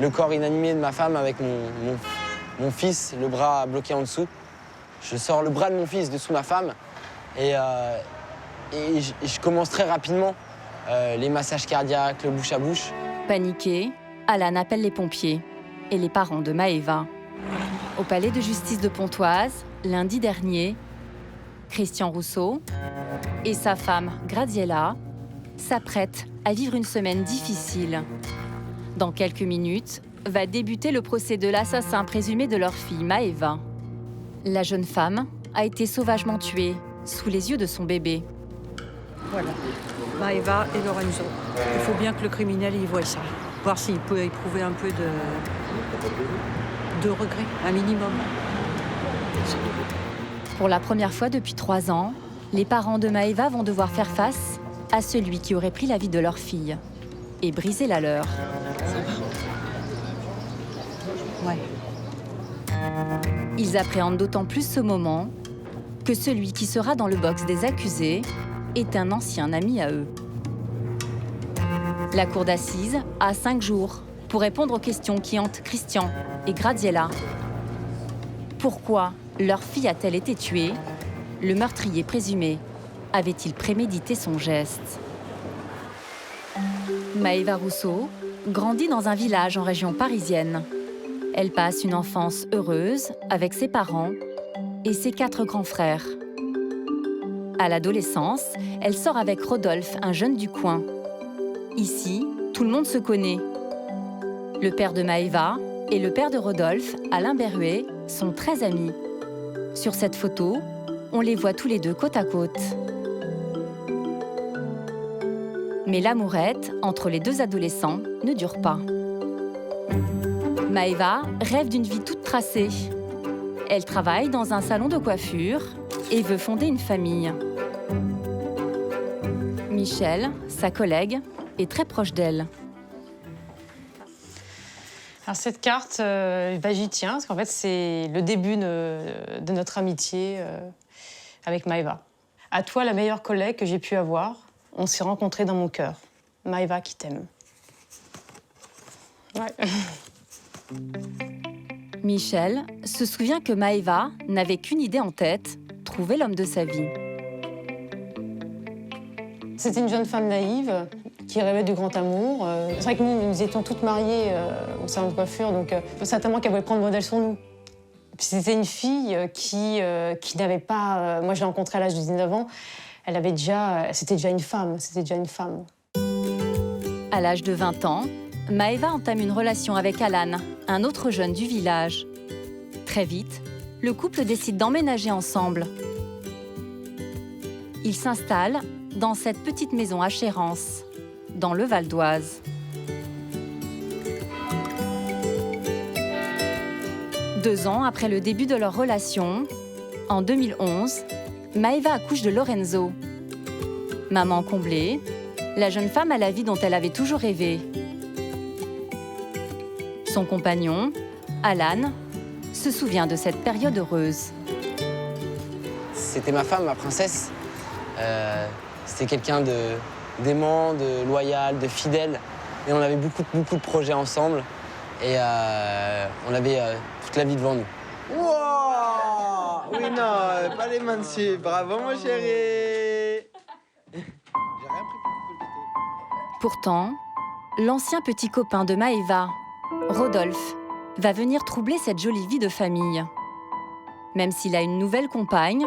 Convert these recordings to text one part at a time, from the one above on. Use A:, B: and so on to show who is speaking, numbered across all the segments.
A: le corps inanimé de ma femme avec mon fils, le bras bloqué en dessous. Je sors le bras de mon fils dessous ma femme et je commence très rapidement les massages cardiaques, le bouche à bouche.
B: Paniqué, Alan appelle les pompiers et les parents de Maëva. Au palais de justice de Pontoise, lundi dernier, Christian Rousseau et sa femme Graziella s'apprêtent à vivre une semaine difficile. Dans quelques minutes, va débuter le procès de l'assassin présumé de leur fille Maëva. La jeune femme a été sauvagement tuée sous les yeux de son bébé.
C: Voilà, Maëva et Lorenzo. Il faut bien que le criminel y voie ça. Voir s'il peut éprouver un peu de regret, un minimum.
B: Pour la première fois depuis 3 ans, les parents de Maëva vont devoir faire face à celui qui aurait pris la vie de leur fille et brisé la leur.
C: Ouais.
B: Ils appréhendent d'autant plus ce moment que celui qui sera dans le box des accusés est un ancien ami à eux. La cour d'assises a 5 jours pour répondre aux questions qui hantent Christian et Graziella. Pourquoi leur fille a-t-elle été tuée? Le meurtrier présumé avait-il prémédité son geste? Maëva Rousseau grandit dans un village en région parisienne. Elle passe une enfance heureuse avec ses parents et ses 4 grands frères. À l'adolescence, elle sort avec Rodolphe, un jeune du coin. Ici, tout le monde se connaît. Le père de Maëva et le père de Rodolphe, Alain Berruet, sont très amis. Sur cette photo, on les voit tous les deux côte à côte. Mais l'amourette entre les 2 adolescents ne dure pas. Maëva rêve d'une vie toute tracée. Elle travaille dans un salon de coiffure et veut fonder une famille. Michel, sa collègue, est très proche d'elle.
D: Alors cette carte, j'y tiens, parce qu'en fait, c'est le début de notre amitié avec Maëva. À toi, la meilleure collègue que j'ai pu avoir, on s'est rencontrés dans mon cœur. Maëva qui t'aime. Ouais.
B: Michel se souvient que Maëva n'avait qu'une idée en tête, trouver l'homme de sa vie.
D: C'était une jeune femme naïve qui rêvait du grand amour. C'est vrai que nous étions toutes mariées au salon de coiffure, donc certainement qu'elle voulait prendre modèle sur nous. C'était une fille qui n'avait pas... moi, je l'ai rencontrée à l'âge de 19 ans. C'était déjà une femme.
B: À l'âge de 20 ans, Maëva entame une relation avec Alan, un autre jeune du village. Très vite, le couple décide d'emménager ensemble. Ils s'installent dans cette petite maison à Chérence, dans le Val d'Oise. 2 ans après le début de leur relation, en 2011, Maëva accouche de Lorenzo. Maman comblée, la jeune femme a la vie dont elle avait toujours rêvé. Son compagnon, Alan, se souvient de cette période heureuse.
A: C'était ma femme, ma princesse. C'était quelqu'un d'aimant, de loyal, de fidèle. Et on avait beaucoup de projets ensemble. Et on avait toute la vie devant nous.
E: Wow! Oui, non, pas les mains dessus. Bravo, mon chéri! J'ai rien pris pour le
B: Pourtant, l'ancien petit copain de Maëva, Rodolphe, va venir troubler cette jolie vie de famille. Même s'il a une nouvelle compagne,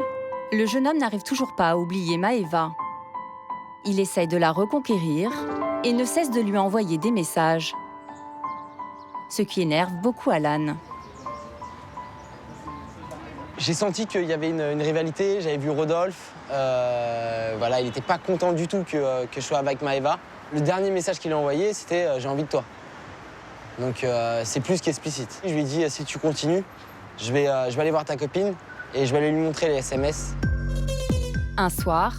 B: le jeune homme n'arrive toujours pas à oublier Maëva. Il essaye de la reconquérir et ne cesse de lui envoyer des messages. Ce qui énerve beaucoup Alan.
A: J'ai senti qu'il y avait une rivalité, j'avais vu Rodolphe. Voilà, il n'était pas content du tout que je sois avec Maëva. Le dernier message qu'il a envoyé, c'était « j'ai envie de toi ». Donc c'est plus qu'explicite. Je lui ai dit « si tu continues, je vais aller voir ta copine et je vais aller lui montrer les SMS ».
B: Un soir,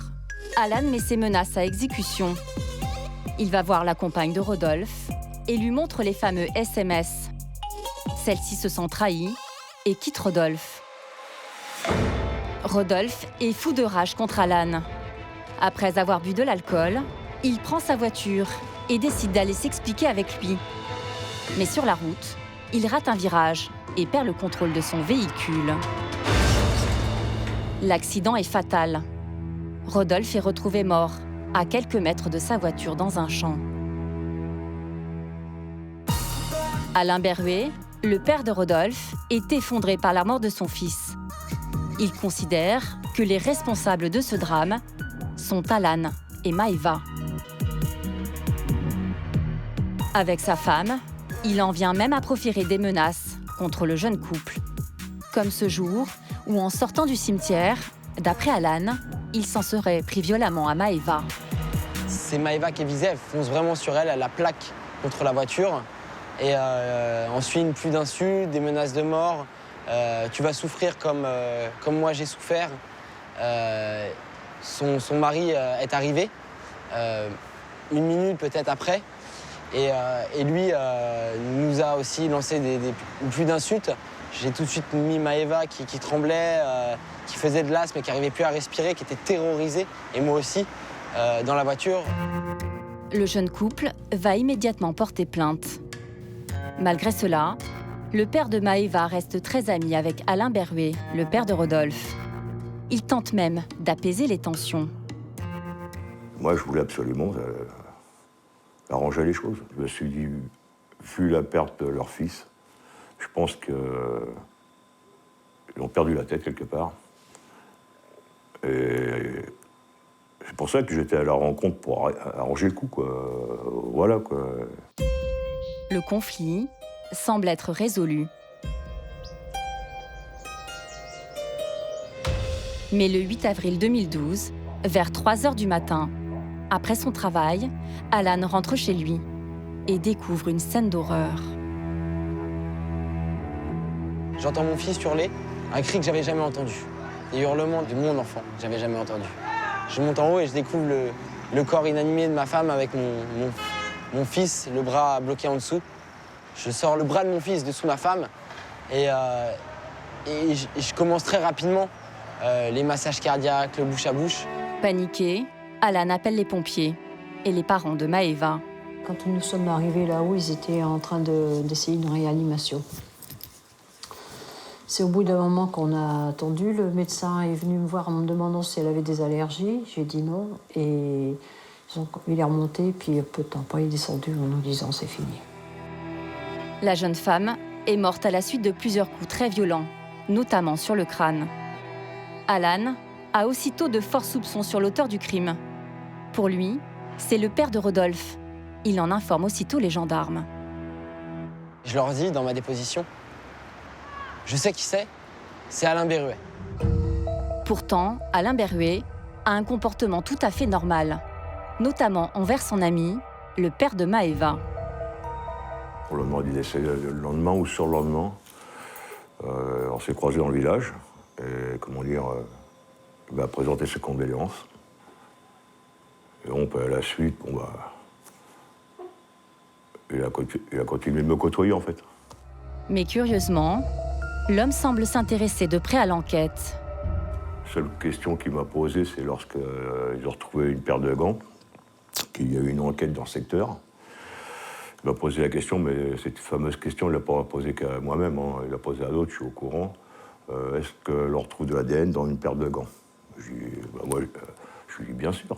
B: Alan met ses menaces à exécution. Il va voir la compagne de Rodolphe et lui montre les fameux SMS. Celle-ci se sent trahie et quitte Rodolphe. Rodolphe est fou de rage contre Alan. Après avoir bu de l'alcool, il prend sa voiture et décide d'aller s'expliquer avec lui. Mais sur la route, il rate un virage et perd le contrôle de son véhicule. L'accident est fatal. Rodolphe est retrouvé mort, à quelques mètres de sa voiture dans un champ. Alain Berruet, le père de Rodolphe, est effondré par la mort de son fils. Il considère que les responsables de ce drame sont Alan et Maëva. Avec sa femme, il en vient même à proférer des menaces contre le jeune couple. Comme ce jour où, en sortant du cimetière, d'après Alan, il s'en serait pris violemment à Maëva.
A: C'est Maëva qui est visée, elle fonce vraiment sur elle, elle la plaque contre la voiture. Et ensuite, une pluie d'insultes, des menaces de mort. Tu vas souffrir comme moi j'ai souffert. Son mari est arrivé, 1 minute peut-être après. Et lui nous a aussi lancé une pluie d'insultes. J'ai tout de suite mis Maëva qui tremblait, qui faisait de l'asthme et qui n'arrivait plus à respirer, qui était terrorisée, et moi aussi, dans la voiture.
B: Le jeune couple va immédiatement porter plainte. Malgré cela, le père de Maëva reste très ami avec Alain Berruet, le père de Rodolphe. Il tente même d'apaiser les tensions.
F: Moi, je voulais absolument arranger les choses. Je me suis dit, vu la perte de leur fils, je pense qu'ils ont perdu la tête quelque part. Et c'est pour ça que j'étais à la rencontre pour arranger le coup, quoi. Voilà, quoi.
B: Le conflit semble être résolu. Mais le 8 avril 2012, vers 3 heures du matin, après son travail, Alan rentre chez lui et découvre une scène d'horreur.
A: J'entends mon fils hurler, un cri que j'avais jamais entendu. Des hurlements de mon enfant que j'avais jamais entendu. Je monte en haut et je découvre le corps inanimé de ma femme avec mon fils, le bras bloqué en dessous. Je sors le bras de mon fils dessous ma femme et je commence très rapidement les massages cardiaques, le bouche à bouche.
B: Paniqué, Alan appelle les pompiers et les parents de Maëva.
C: Quand nous sommes arrivés là-haut, ils étaient en train d'essayer une réanimation. C'est au bout d'un moment qu'on a attendu. Le médecin est venu me voir en me demandant si elle avait des allergies. J'ai dit non. Et il est remonté, puis peu de temps après, il est descendu en nous disant « c'est fini ».
B: La jeune femme est morte à la suite de plusieurs coups très violents, notamment sur le crâne. Alan a aussitôt de forts soupçons sur l'auteur du crime. Pour lui, c'est le père de Rodolphe. Il en informe aussitôt les gendarmes.
A: Je leur dis dans ma déposition, je sais qui c'est Alain Berruet.
B: Pourtant, Alain Berruet a un comportement tout à fait normal, notamment envers son ami, le père de Maëva.
F: Pour le moment, il disait le lendemain ou sur le lendemain. On s'est croisés dans le village. Et, comment dire, il m'a présenté ses condoléances. Et à la suite, il a continué de me côtoyer, en fait.
B: Mais curieusement, l'homme semble s'intéresser de près à l'enquête.
F: La seule question qu'il m'a posée, c'est lorsqu'ils ont retrouvé une paire de gants, qu'il y a eu une enquête dans le secteur. Il m'a posé la question, mais cette fameuse question, il ne l'a pas posée qu'à moi-même, hein. Il l'a posée à d'autres, je suis au courant. Est-ce que l'on retrouve de l'ADN dans une paire de gants? Je lui dis bien sûr.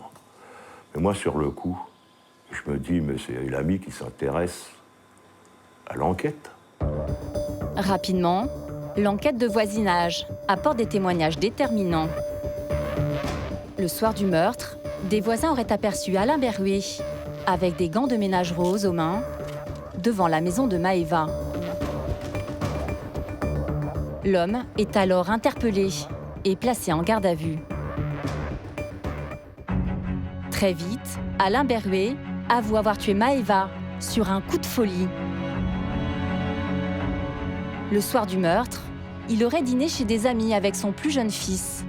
F: Mais moi, sur le coup, je me dis, mais c'est l'ami qui s'intéresse à l'enquête.
B: Rapidement, l'enquête de voisinage apporte des témoignages déterminants. Le soir du meurtre, des voisins auraient aperçu Alain Berruet avec des gants de ménage roses aux mains devant la maison de Maëva. L'homme est alors interpellé et placé en garde à vue. Très vite, Alain Berruet avoue avoir tué Maëva sur un coup de folie. Le soir du meurtre, il aurait dîné chez des amis avec son plus jeune fils.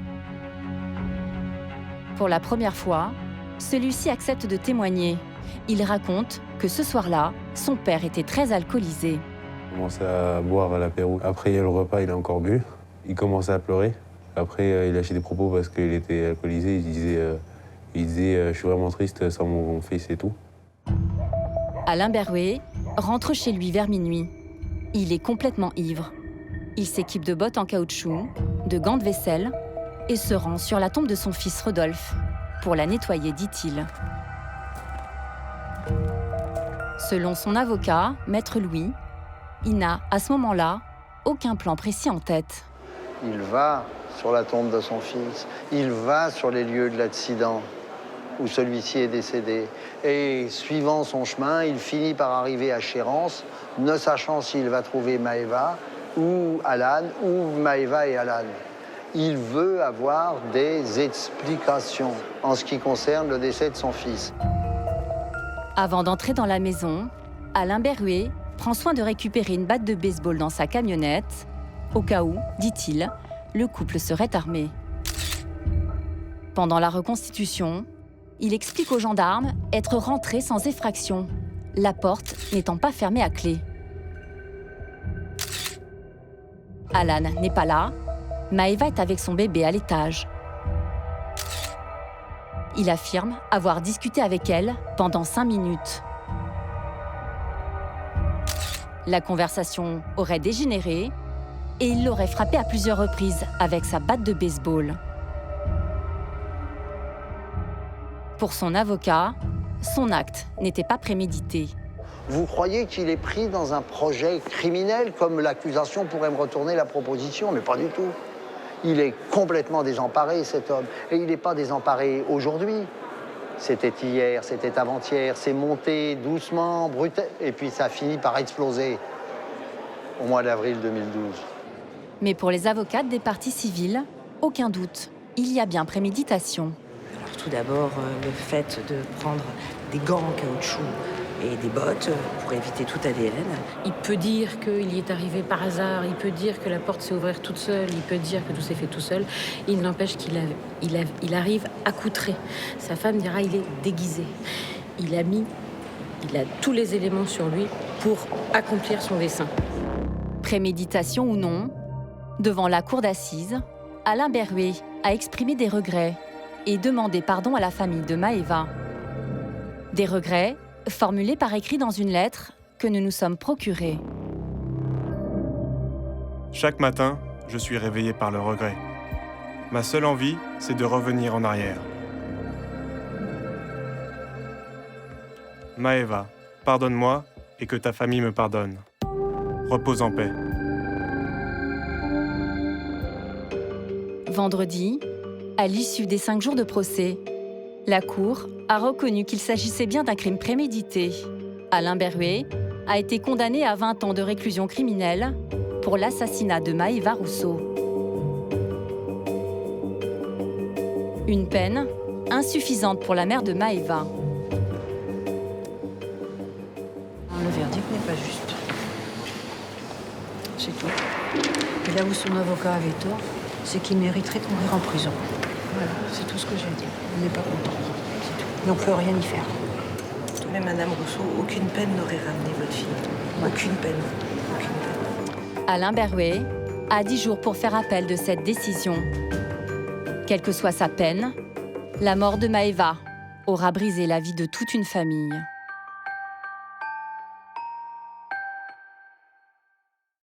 B: Pour la première fois, celui-ci accepte de témoigner. Il raconte que ce soir-là, son père était très alcoolisé.
G: Il commençait à boire à l'apéro. Après le repas, il a encore bu. Il commençait à pleurer. Après, il lâchait des propos parce qu'il était alcoolisé. Il disait je suis vraiment triste sans mon fils et tout.
B: Alain Berruet rentre chez lui vers minuit. Il est complètement ivre. Il s'équipe de bottes en caoutchouc, de gants de vaisselle et se rend sur la tombe de son fils Rodolphe pour la nettoyer, dit-il. Selon son avocat, Maître Louis, il n'a, à ce moment-là, aucun plan précis en tête.
H: Il va sur la tombe de son fils, il va sur les lieux de l'accident où celui-ci est décédé. Et suivant son chemin, il finit par arriver à Chérances, ne sachant s'il va trouver Maëva ou Alan, ou Maëva et Alan. Il veut avoir des explications en ce qui concerne le décès de son fils.
B: Avant d'entrer dans la maison, Alain Berruet prend soin de récupérer une batte de baseball dans sa camionnette, au cas où, dit-il, le couple serait armé. Pendant la reconstitution, il explique aux gendarmes être rentré sans effraction, la porte n'étant pas fermée à clé. Alan n'est pas là, Maëva est avec son bébé à l'étage. Il affirme avoir discuté avec elle pendant 5 minutes. La conversation aurait dégénéré et il l'aurait frappée à plusieurs reprises avec sa batte de baseball. Pour son avocat, son acte n'était pas prémédité.
H: Vous croyez qu'il est pris dans un projet criminel, comme l'accusation pourrait me retourner la proposition, mais pas du tout. Il est complètement désemparé, cet homme. Et il n'est pas désemparé aujourd'hui. C'était hier, c'était avant-hier, c'est monté doucement, brutal, et puis ça finit par exploser au mois d'avril 2012.
B: Mais pour les avocates des parties civiles, aucun doute, il y a bien préméditation.
I: Alors, tout d'abord, le fait de prendre des gants en caoutchouc et des bottes pour éviter tout ADN.
J: Il peut dire qu'il y est arrivé par hasard, il peut dire que la porte s'est ouverte toute seule, il peut dire que tout s'est fait tout seul. Il n'empêche qu'il arrive accoutré. Sa femme dira il est déguisé. Il a tous les éléments sur lui pour accomplir son dessein.
B: Préméditation ou non, devant la cour d'assises, Alain Berruet a exprimé des regrets et demandé pardon à la famille de Maëva. Des regrets formulés par écrit dans une lettre que nous nous sommes procurés.
K: Chaque matin, je suis réveillé par le regret. Ma seule envie, c'est de revenir en arrière. Maëva, pardonne-moi et que ta famille me pardonne. Repose en paix.
B: Vendredi, à l'issue des 5 jours de procès, la Cour a reconnu qu'il s'agissait bien d'un crime prémédité. Alain Berruet a été condamné à 20 ans de réclusion criminelle pour l'assassinat de Maëva Rousseau. Une peine insuffisante pour la mère de Maëva.
C: Le verdict n'est pas juste. C'est tout. Et là où son avocat avait tort, c'est qu'il mériterait de mourir en prison. Voilà, c'est tout ce que j'ai dit. On n'est pas content. C'est tout. Et on ne peut rien y faire.
I: Mais Madame Rousseau, aucune peine n'aurait ramené votre fille. Aucune peine. Aucune peine.
B: Alain Berruet a 10 jours pour faire appel de cette décision. Quelle que soit sa peine, la mort de Maëva aura brisé la vie de toute une famille.